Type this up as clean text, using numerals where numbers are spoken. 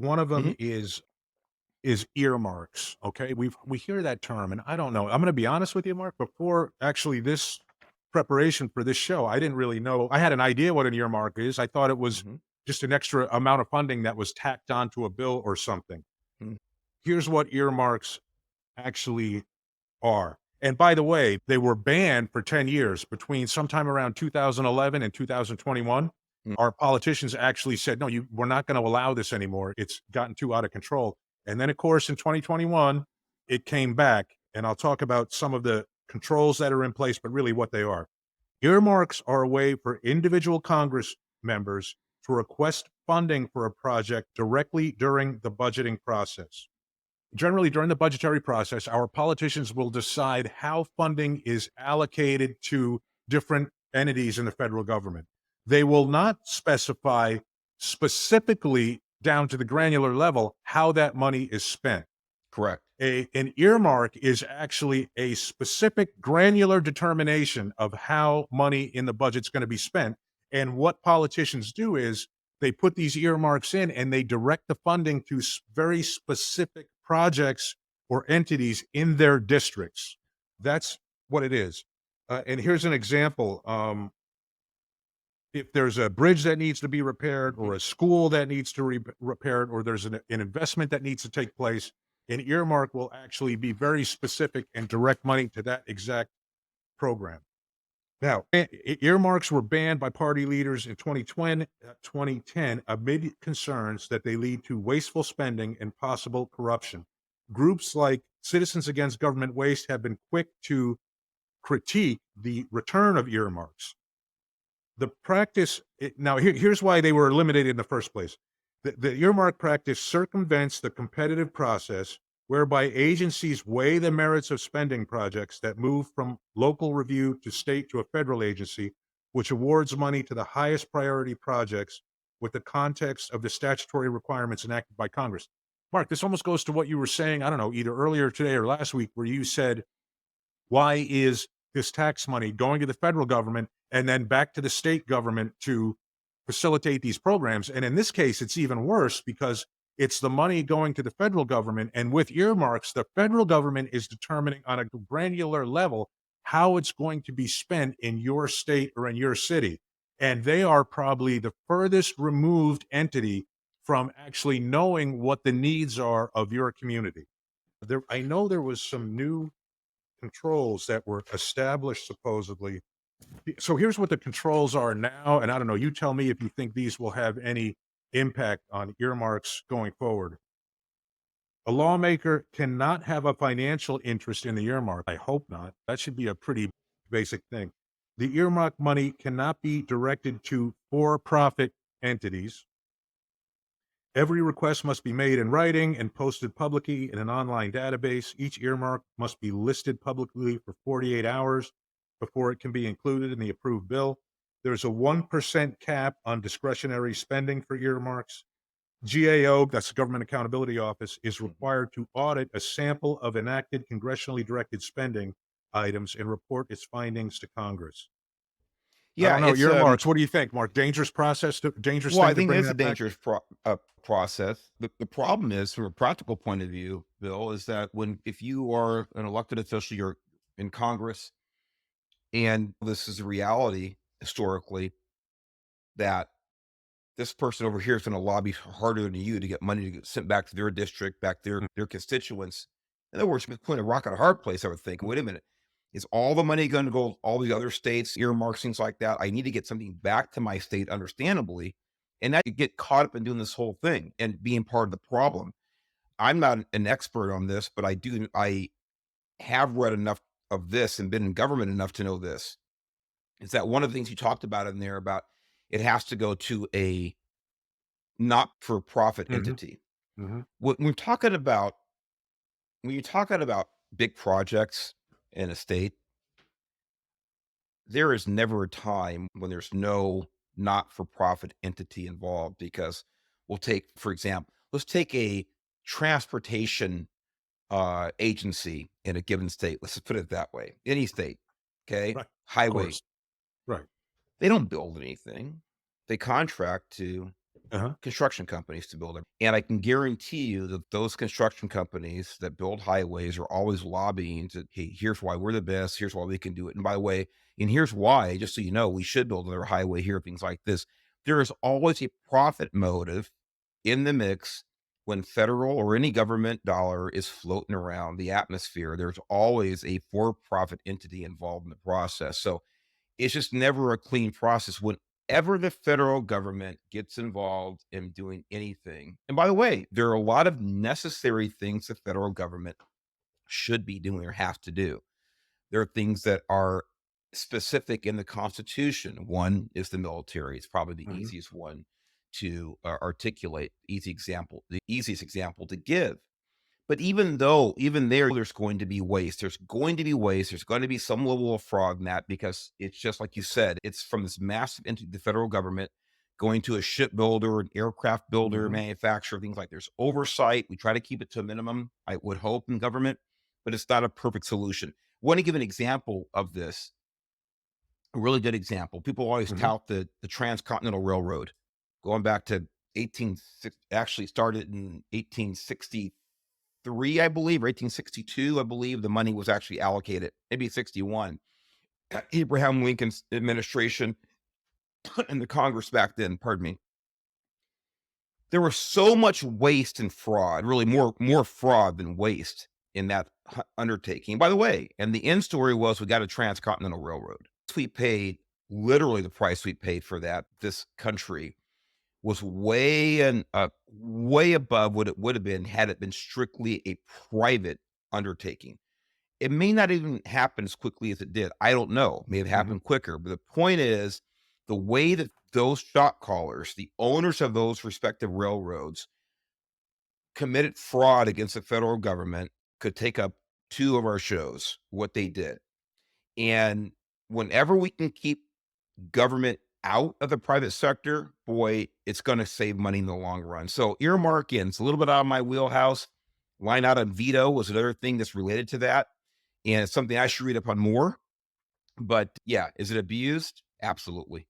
One of them Hmm. is earmarks. Okay, we hear that term, and I don't know. I'm going to be honest with you, Mark. Before actually this preparation for this show, I didn't really know. I had an idea what an earmark is. I thought it was Hmm. just an extra amount of funding that was tacked onto a bill or something. Hmm. Here's what earmarks actually are. And by the way, they were banned for 10 years between sometime around 2011 and 2021. Our politicians actually said, no, we're not going to allow this anymore. It's gotten too out of control. And then, of course, in 2021, it came back. And I'll talk about some of the controls that are in place, but really what they are. Earmarks are a way for individual Congress members to request funding for a project directly during the budgeting process. Generally, during the budgetary process, our politicians will decide how funding is allocated to different entities in the federal government. They will not specify specifically down to the granular level how that money is spent. Correct. An earmark is actually a specific granular determination of how money in the budget's going to be spent. And what politicians do is they put these earmarks in and they direct the funding to very specific projects or entities in their districts. That's what it is. And here's an example. If there's a bridge that needs to be repaired or Mhm. a school that needs to be repaired or there's an investment that needs to take place, an earmark will actually be very specific and direct money to that exact program. Now, earmarks were banned by party leaders in 2010 amid concerns that they lead to wasteful spending and possible corruption. Groups like Citizens Against Government Waste have been quick to critique the return of earmarks. The practice now here's why they were eliminated in the first place. The earmark practice circumvents the competitive process whereby agencies weigh the merits of spending projects that move from local review to state to a federal agency, which awards money to the highest priority projects with the context of the statutory requirements enacted by Congress. Mark, this almost goes to what you were saying, I don't know, either earlier today or last week, where you said why is this tax money going to the federal government and then back to the state government to facilitate these programs? And in this case, it's even worse because it's the money going to the federal government. And with earmarks, the federal government is determining on a granular level how it's going to be spent in your state or in your city. And they are probably the furthest removed entity from actually knowing what the needs are of your community. I know there was some new controls that were established supposedly. So here's what the controls are now, and I don't know, you tell me if you think these will have any impact on earmarks going forward. A lawmaker cannot have a financial interest in the earmark. I hope not. That should be a pretty basic thing. The earmark money cannot be directed to for-profit entities. Every request must be made in writing and posted publicly in an online database. Each earmark must be listed publicly for 48 hours before it can be included in the approved bill. There's a 1% cap on discretionary spending for earmarks. GAO, that's the Government Accountability Office, is Mhm. required to audit a sample of enacted congressionally directed spending items and report its findings to Congress. I Yeah, don't know, it's earmarks. What do you think, Mark? Dangerous well, I thing to think bring that's a that back? dangerous process. The problem is, from a practical point of view, Bill, is that if you are an elected official, you're in Congress, and this is a reality historically that this person over here is going to lobby harder than you to get money to get sent back to their district, back to their constituents. In other words, putting a rock in a hard place. I would think. Wait a minute. Is all the money going to go all these other states, earmarks, things like that? I need to get something back to my state, understandably, and that you get caught up in doing this whole thing and being part of the problem. I'm not an expert on this, but I have read enough of this and been in government enough to know this. Is that one of the things you talked about in there about it has to go to a not for profit Mhm, entity. mhm. When we're talking about when you're talking about big projects in a state, there is never a time when there's no not for profit entity involved because we'll take, for example, let's take a transportation agency in a given state. Let's just put it that way. Any state, okay? Right, of Highway. course. Right. They don't build anything. They contract to. Uh-huh. construction companies to build it. And I can guarantee you that those construction companies that build highways are always lobbying to, hey, here's why we're the best. Here's why we can do it. And by the way, and here's why, just so you know, we should build another highway here, things like this. There is always a profit motive in the mix when federal or any government dollar is floating around the atmosphere. There's always a for profit entity involved in the process. So it's just never a clean process whenever the federal government gets involved in doing anything. And by the way, there are a lot of necessary things the federal government should be doing or have to do. There are things that are specific in the Constitution. One is the military. It's probably the Mhm. easiest one to articulate, the easiest example to give. But even there, there's going to be waste. There's going to be waste. There's going to be some level of fraud in that because it's just like you said, it's from this massive entity, the federal government, going to a shipbuilder, an aircraft builder, Mhm. manufacturer, things like there's oversight. We try to keep it to a minimum, I would hope, in government, but it's not a perfect solution. I want to give an example of this, a really good example. People always Mhm. tout the Transcontinental Railroad going back to 18, actually started in 1863, I believe, or 1862, I believe the money was actually allocated, maybe 61. Abraham Lincoln's administration and the Congress back then, pardon me, there was so much waste and fraud, really more fraud than waste in that undertaking. By the way, and the end story was we got a transcontinental railroad. We paid literally the price we paid for that. This country was way above what it would have been had it been strictly a private undertaking. It may not even happen as quickly as it did. I don't know. May have Mhm. happened quicker. But the point is, the way that those shot callers, the owners of those respective railroads, committed fraud against the federal government could take up two of our shows, what they did. And whenever we can keep government out of the private sector, boy, it's going to save money in the long run. So earmark in, it's a little bit out of my wheelhouse. Line out on veto was another thing that's related to that. And it's something I should read up on more. But yeah, is it abused? Absolutely.